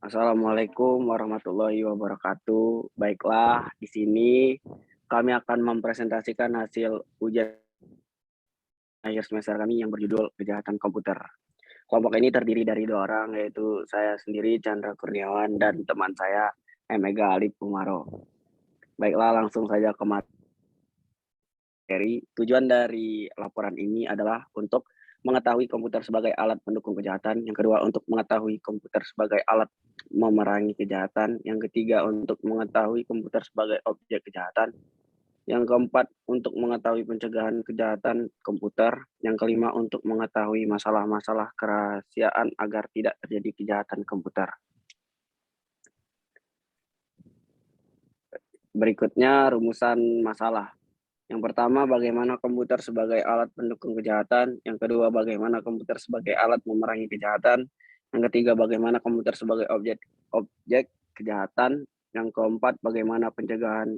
Assalamualaikum warahmatullahi wabarakatuh. Baiklah, di sini kami akan mempresentasikan hasil ujian akhir semester kami yang berjudul Kejahatan Komputer. Kelompok ini terdiri dari 2 orang, yaitu saya sendiri Chandra Kurniawan dan teman saya Emega Alif Umaro. Baiklah, langsung saja ke materi. Tujuan dari laporan ini adalah untuk mengetahui komputer sebagai alat pendukung kejahatan, yang kedua untuk mengetahui komputer sebagai alat memerangi kejahatan, yang ketiga untuk mengetahui komputer sebagai objek kejahatan, yang keempat untuk mengetahui pencegahan kejahatan komputer, yang kelima untuk mengetahui masalah-masalah kerahasiaan agar tidak terjadi kejahatan komputer. Berikutnya rumusan masalah. Yang pertama, bagaimana komputer sebagai alat pendukung kejahatan. Yang kedua, bagaimana komputer sebagai alat memerangi kejahatan. Yang ketiga, bagaimana komputer sebagai objek kejahatan. Yang keempat, bagaimana pencegahan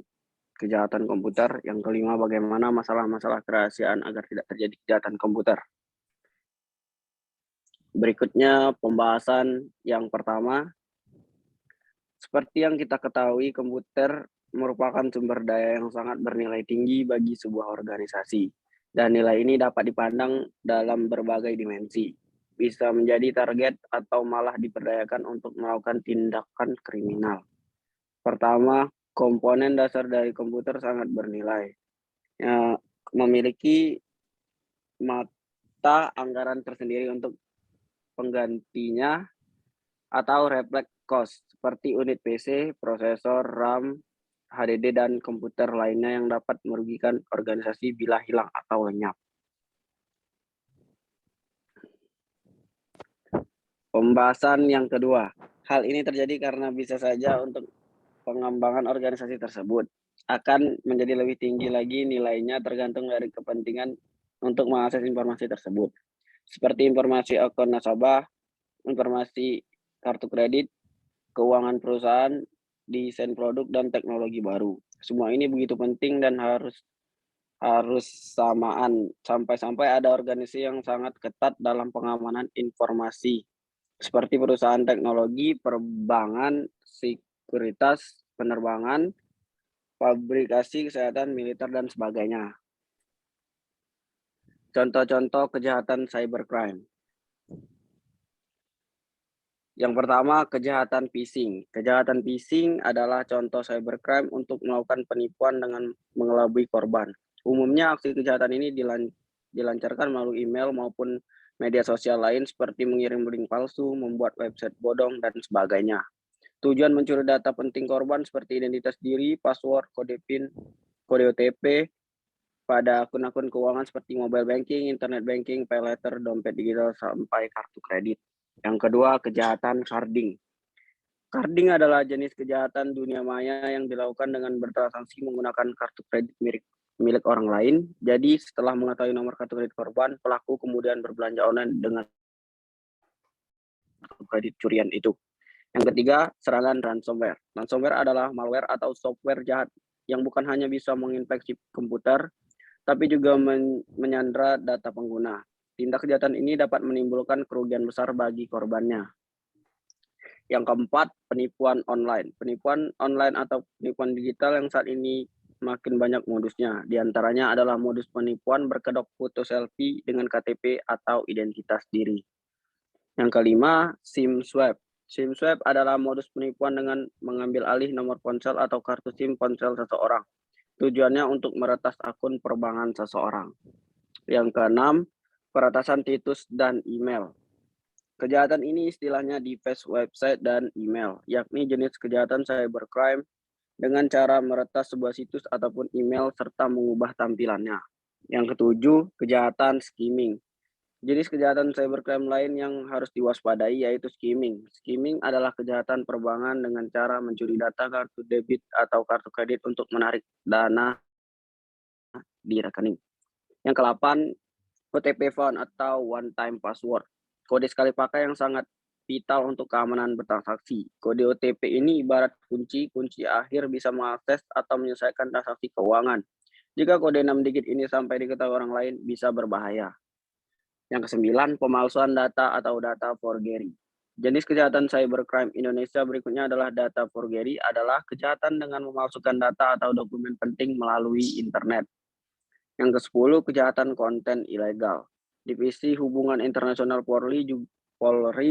kejahatan komputer. Yang kelima, bagaimana masalah-masalah kerahasiaan agar tidak terjadi kejahatan komputer. Berikutnya pembahasan yang pertama. Seperti yang kita ketahui, komputer merupakan sumber daya yang sangat bernilai tinggi bagi sebuah organisasi. Dan nilai ini dapat dipandang dalam berbagai dimensi. Bisa menjadi target atau malah diperdayakan untuk melakukan tindakan kriminal. Pertama, komponen dasar dari komputer sangat bernilai. Memiliki mata anggaran tersendiri untuk penggantinya atau reflect cost seperti unit PC, prosesor, RAM, HDD, dan komputer lainnya yang dapat merugikan organisasi bila hilang atau lenyap. Pembahasan yang kedua, hal ini terjadi karena bisa saja untuk pengembangan organisasi tersebut akan menjadi lebih tinggi lagi nilainya tergantung dari kepentingan untuk mengakses informasi tersebut. Seperti informasi akun nasabah, informasi kartu kredit, keuangan perusahaan, desain produk, dan teknologi baru. Semua ini begitu penting dan harus samaan, sampai-sampai ada organisasi yang sangat ketat dalam pengamanan informasi, seperti perusahaan teknologi, perbankan, sekuritas, penerbangan, fabrikasi, kesehatan, militer, dan sebagainya. Contoh-contoh kejahatan cybercrime. Yang pertama, kejahatan phishing. Kejahatan phishing adalah contoh cybercrime untuk melakukan penipuan dengan mengelabui korban. Umumnya aksi kejahatan ini dilancarkan melalui email maupun media sosial lain seperti mengirim link palsu, membuat website bodong, dan sebagainya. Tujuan mencuri data penting korban seperti identitas diri, password, kode PIN, kode OTP pada akun-akun keuangan seperti mobile banking, internet banking, pay letter, dompet digital, sampai kartu kredit. Yang kedua, kejahatan carding. Carding adalah jenis kejahatan dunia maya yang dilakukan dengan bertransaksi menggunakan kartu kredit milik orang lain. Jadi setelah mengetahui nomor kartu kredit korban, pelaku kemudian berbelanja online dengan kartu kredit curian itu. Yang ketiga, serangan ransomware. Ransomware adalah malware atau software jahat yang bukan hanya bisa menginfeksi komputer, tapi juga menyandra data pengguna. Tindak kejahatan ini dapat menimbulkan kerugian besar bagi korbannya. Yang keempat, penipuan online. Penipuan online atau penipuan digital yang saat ini makin banyak modusnya. Di antaranya adalah modus penipuan berkedok foto selfie dengan KTP atau identitas diri. Yang kelima, SIM swap. SIM swap adalah modus penipuan dengan mengambil alih nomor ponsel atau kartu SIM ponsel seseorang. Tujuannya untuk meretas akun perbankan seseorang. Yang keenam, peretasan situs dan email. Kejahatan ini istilahnya deface website dan email, yakni jenis kejahatan cybercrime dengan cara meretas sebuah situs ataupun email serta mengubah tampilannya. Yang ketujuh, kejahatan skimming. Jenis kejahatan cybercrime lain yang harus diwaspadai yaitu skimming. Skimming adalah kejahatan perbankan dengan cara mencuri data kartu debit atau kartu kredit untuk menarik dana di rekening. Yang ke-8, OTP phone atau one time password. Kode sekali pakai yang sangat vital untuk keamanan bertransaksi. Kode OTP ini ibarat kunci akhir bisa mengakses atau menyelesaikan transaksi keuangan. Jika kode 6 digit ini sampai diketahui orang lain, bisa berbahaya. Yang ke-9, pemalsuan data atau data forgery. Jenis kejahatan cybercrime Indonesia berikutnya adalah data forgery, adalah kejahatan dengan memalsukan data atau dokumen penting melalui internet. Yang ke-10, kejahatan konten ilegal. Divisi Hubungan Internasional Polri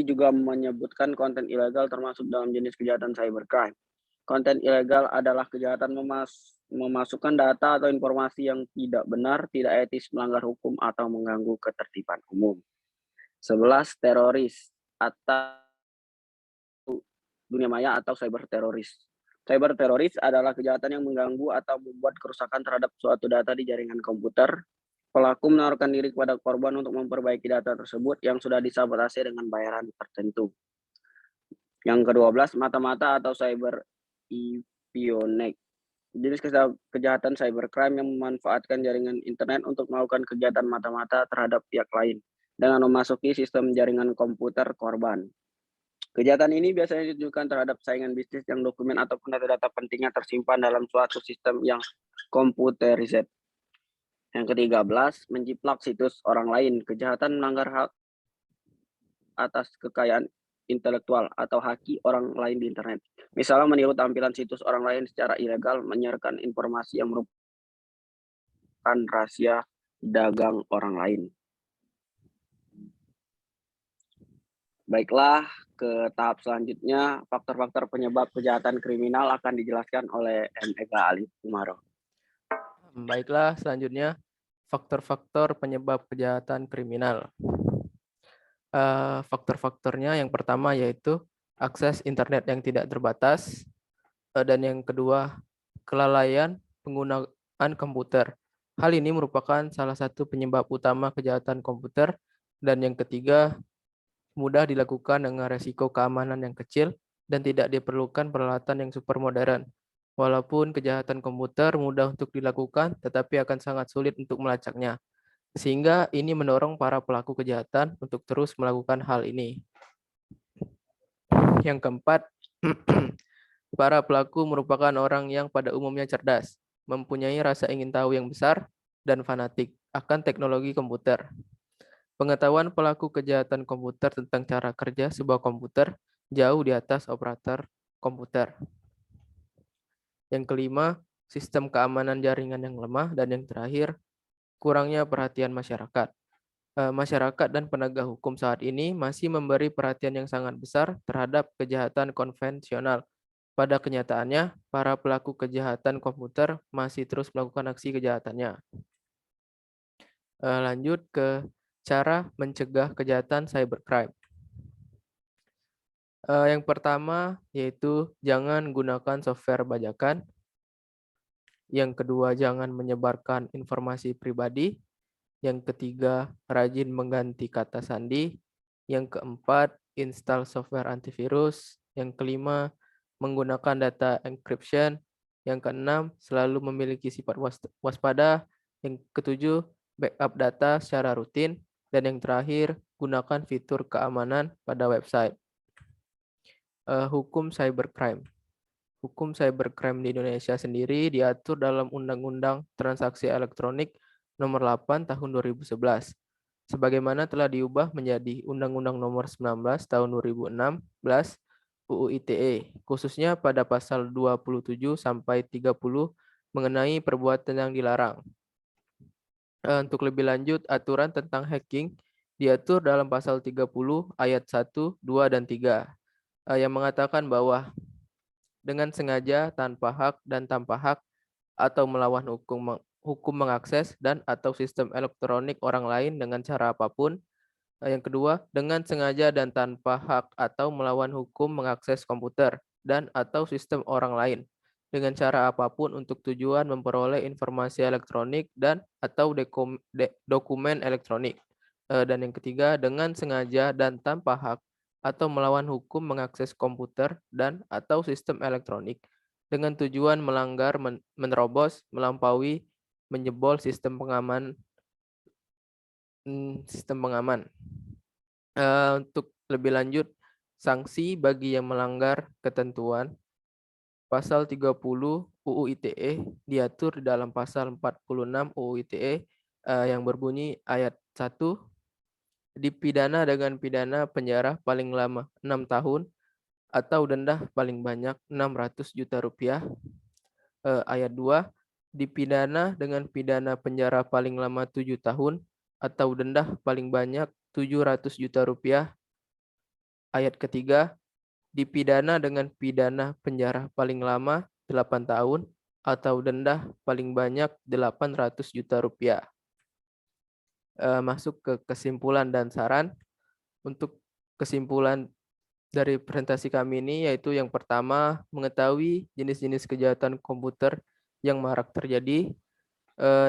juga menyebutkan konten ilegal termasuk dalam jenis kejahatan cybercrime. Konten ilegal adalah kejahatan memasukkan data atau informasi yang tidak benar, tidak etis, melanggar hukum, atau mengganggu ketertiban umum. 11, teroris atau dunia maya atau cyber teroris. Cyber teroris adalah kejahatan yang mengganggu atau membuat kerusakan terhadap suatu data di jaringan komputer. Pelaku menawarkan diri kepada korban untuk memperbaiki data tersebut yang sudah disabotase dengan bayaran tertentu. Yang ke-12, mata-mata atau cyber espionage. Jenis kejahatan cybercrime yang memanfaatkan jaringan internet untuk melakukan kegiatan mata-mata terhadap pihak lain dengan memasuki sistem jaringan komputer korban. Kejahatan ini biasanya ditujukan terhadap saingan bisnis yang dokumen ataupun data-data pentingnya tersimpan dalam suatu sistem yang komputerized. Yang ke-13, menjiplak situs orang lain. Kejahatan melanggar hak atas kekayaan intelektual atau haki orang lain di internet. Misalnya meniru tampilan situs orang lain secara ilegal, menyiarkan informasi yang merupakan rahasia dagang orang lain. Baiklah, ke tahap selanjutnya, faktor-faktor penyebab kejahatan kriminal akan dijelaskan oleh M. Ega Ali Kumaro. Baiklah, selanjutnya faktor-faktor penyebab kejahatan kriminal. Faktor-faktornya yang pertama yaitu akses internet yang tidak terbatas, dan yang kedua kelalaian penggunaan komputer. Hal ini merupakan salah satu penyebab utama kejahatan komputer, dan yang ketiga mudah dilakukan dengan resiko keamanan yang kecil dan tidak diperlukan peralatan yang super modern. Walaupun kejahatan komputer mudah untuk dilakukan, tetapi akan sangat sulit untuk melacaknya. Sehingga ini mendorong para pelaku kejahatan untuk terus melakukan hal ini. Yang keempat, para pelaku merupakan orang yang pada umumnya cerdas, mempunyai rasa ingin tahu yang besar, dan fanatik akan teknologi komputer. Pengetahuan pelaku kejahatan komputer tentang cara kerja sebuah komputer jauh di atas operator komputer. Yang kelima, sistem keamanan jaringan yang lemah, dan yang terakhir, kurangnya perhatian masyarakat. Masyarakat dan penegak hukum saat ini masih memberi perhatian yang sangat besar terhadap kejahatan konvensional. Pada kenyataannya, para pelaku kejahatan komputer masih terus melakukan aksi kejahatannya. Lanjut ke cara mencegah kejahatan cybercrime. Yang pertama yaitu jangan gunakan software bajakan. Yang kedua, jangan menyebarkan informasi pribadi. Yang ketiga, rajin mengganti kata sandi. Yang keempat, install software antivirus. Yang kelima, menggunakan data encryption. Yang keenam, selalu memiliki sifat waspada. Yang ketujuh, backup data secara rutin. Dan yang terakhir, gunakan fitur keamanan pada website. Hukum cybercrime. Hukum cybercrime di Indonesia sendiri diatur dalam Undang-Undang Transaksi Elektronik Nomor 8 Tahun 2011. Sebagaimana telah diubah menjadi Undang-Undang Nomor 19 Tahun 2016 UU ITE, khususnya pada pasal 27 sampai 30 mengenai perbuatan yang dilarang. Untuk lebih lanjut, aturan tentang hacking diatur dalam pasal 30 ayat 1, 2, dan 3 yang mengatakan bahwa dengan sengaja, tanpa hak, dan tanpa hak, atau melawan hukum mengakses dan atau sistem elektronik orang lain dengan cara apapun. Yang kedua, dengan sengaja dan tanpa hak atau melawan hukum mengakses komputer dan atau sistem orang lain dengan cara apapun untuk tujuan memperoleh informasi elektronik dan atau dokumen elektronik. Dan yang ketiga, dengan sengaja dan tanpa hak atau melawan hukum mengakses komputer dan atau sistem elektronik dengan tujuan melanggar, menerobos, melampaui, menjebol sistem pengaman. Untuk lebih lanjut, sanksi bagi yang melanggar ketentuan pasal 30 UU ITE diatur di dalam pasal 46 UU ITE yang berbunyi ayat 1, dipidana dengan pidana penjara paling lama 6 tahun atau denda paling banyak 600 juta rupiah. Ayat 2, dipidana dengan pidana penjara paling lama 7 tahun atau denda paling banyak 700 juta rupiah. Ayat ketiga, dipidana dengan pidana penjara paling lama 8 tahun atau denda paling banyak 800 juta rupiah. Masuk ke kesimpulan dan saran. Untuk kesimpulan dari presentasi kami ini yaitu yang pertama, mengetahui jenis-jenis kejahatan komputer yang marak terjadi,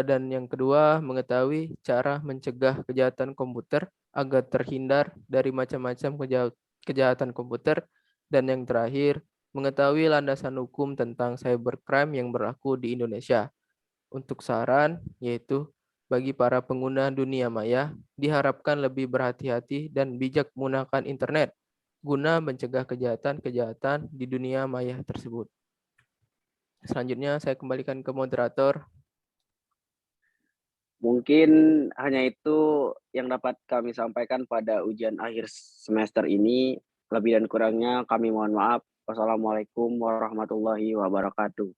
dan yang kedua, mengetahui cara mencegah kejahatan komputer agar terhindar dari macam-macam kejahatan komputer, dan yang terakhir, mengetahui landasan hukum tentang cybercrime yang berlaku di Indonesia. Untuk saran, yaitu bagi para pengguna dunia maya, diharapkan lebih berhati-hati dan bijak menggunakan internet guna mencegah kejahatan-kejahatan di dunia maya tersebut. Selanjutnya saya kembalikan ke moderator. Mungkin hanya itu yang dapat kami sampaikan pada ujian akhir semester ini. Lebih dan kurangnya kami mohon maaf. Wassalamualaikum warahmatullahi wabarakatuh.